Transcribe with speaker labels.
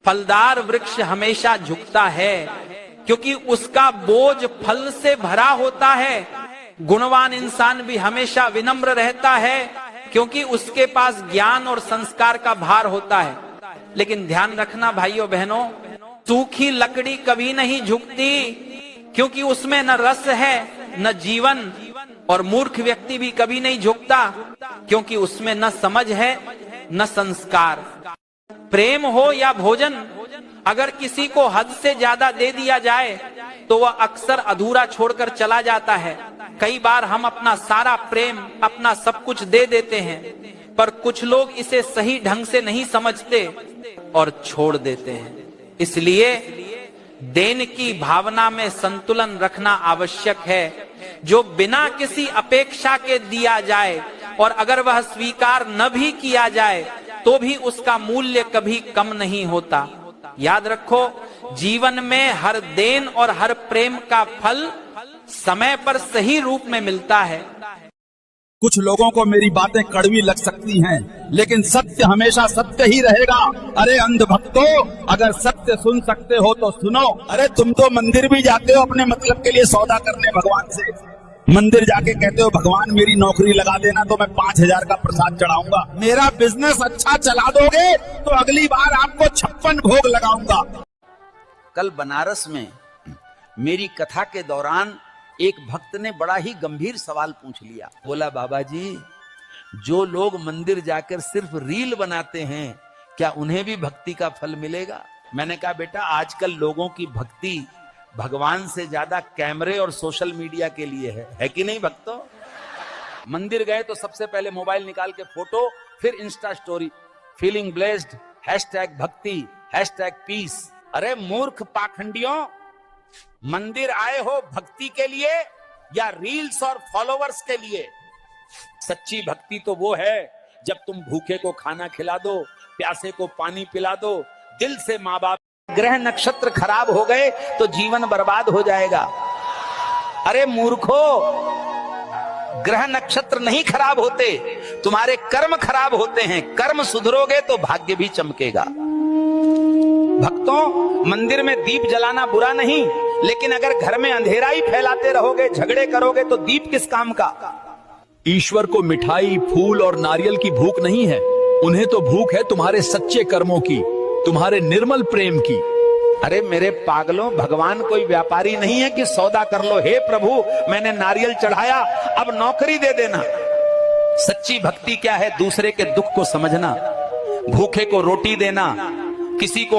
Speaker 1: फलदार वृक्ष हमेशा झुकता है क्योंकि उसका बोझ फल से भरा होता है। गुणवान इंसान भी हमेशा विनम्र रहता है क्योंकि उसके पास ज्ञान और संस्कार का भार होता है। लेकिन ध्यान रखना भाइयों बहनों, सूखी लकड़ी कभी नहीं झुकती क्योंकि उसमें न रस है न जीवन। और मूर्ख व्यक्ति भी कभी नहीं झुकता क्योंकि उसमें न समझ है न संस्कार। प्रेम हो या भोजन, अगर किसी को हद से ज्यादा दे दिया जाए तो वह अक्सर अधूरा छोड़कर चला जाता है। कई बार हम अपना सारा प्रेम, अपना सब कुछ दे देते हैं, पर कुछ लोग इसे सही ढंग से नहीं समझते और छोड़ देते हैं। इसलिए देन की भावना में संतुलन रखना आवश्यक है। जो बिना किसी अपेक्षा के दिया जाए और अगर वह स्वीकार न भी किया जाए तो भी उसका मूल्य कभी कम नहीं होता। याद रखो, जीवन में हर देन और हर प्रेम का फल समय पर सही रूप में मिलता है।
Speaker 2: कुछ लोगों को मेरी बातें कड़वी लग सकती हैं, लेकिन सत्य हमेशा सत्य ही रहेगा। अरे अंधभक्तों, अगर सत्य सुन सकते हो तो सुनो। अरे तुम तो मंदिर भी जाते हो अपने मतलब के लिए सौदा करने भगवान से। मंदिर जाके कहते हो भगवान मेरी नौकरी लगा देना तो मैं 5,000 का प्रसाद चढ़ाऊंगा। मेरा बिजनेस अच्छा चला दोगे तो अगली बार आपको 56 भोग लगाऊंगा।
Speaker 3: कल बनारस में मेरी कथा के दौरान एक भक्त ने बड़ा ही गंभीर सवाल पूछ लिया। बोला, बाबा जी, जो लोग मंदिर जाकर सिर्फ रील बनाते हैं, क्या उन्हें भी भक्ति का फल मिलेगा? मैंने कहा, बेटा, आजकल लोगों की भक्ति भगवान से ज्यादा कैमरे और सोशल मीडिया के लिए है कि नहीं भक्तों? मंदिर गए तो सबसे पहले मोबाइल निकाल के फोटो, फिर इंस्टा स्टोरी, फीलिंग ब्लेस्ड, #भक्ति, #पीस। अरे मूर्ख पाखंडियों, मंदिर आए हो भक्ति के लिए या रील्स और फॉलोवर्स के लिए? सच्ची भक्ति तो वो है जब तुम भूखे को खाना खिला दो, प्यासे को पानी पिला दो, दिल से माँ बाप। ग्रह नक्षत्र खराब हो गए तो जीवन बर्बाद हो जाएगा। अरे मूर्खो, ग्रह नक्षत्र नहीं खराब होते, तुम्हारे कर्म खराब होते हैं। कर्म सुधरोगे तो भाग्य भी चमकेगा। भक्तों, मंदिर में दीप जलाना बुरा नहीं, लेकिन अगर घर में अंधेरा ही फैलाते रहोगे, झगड़े करोगे तो दीप किस काम का?
Speaker 2: ईश्वर को मिठाई, फूल और नारियल की भूख नहीं है, उन्हें तो भूख है तुम्हारे सच्चे कर्मों की, तुम्हारे निर्मल प्रेम की।
Speaker 3: अरे मेरे पागलों, भगवान कोई व्यापारी नहीं है कि सौदा कर लो। हे प्रभु, मैंने नारियल चढ़ाया, अब नौकरी दे देना। सच्ची भक्ति क्या है? दूसरे के दुख को समझना, भूखे को रोटी देना, किसी को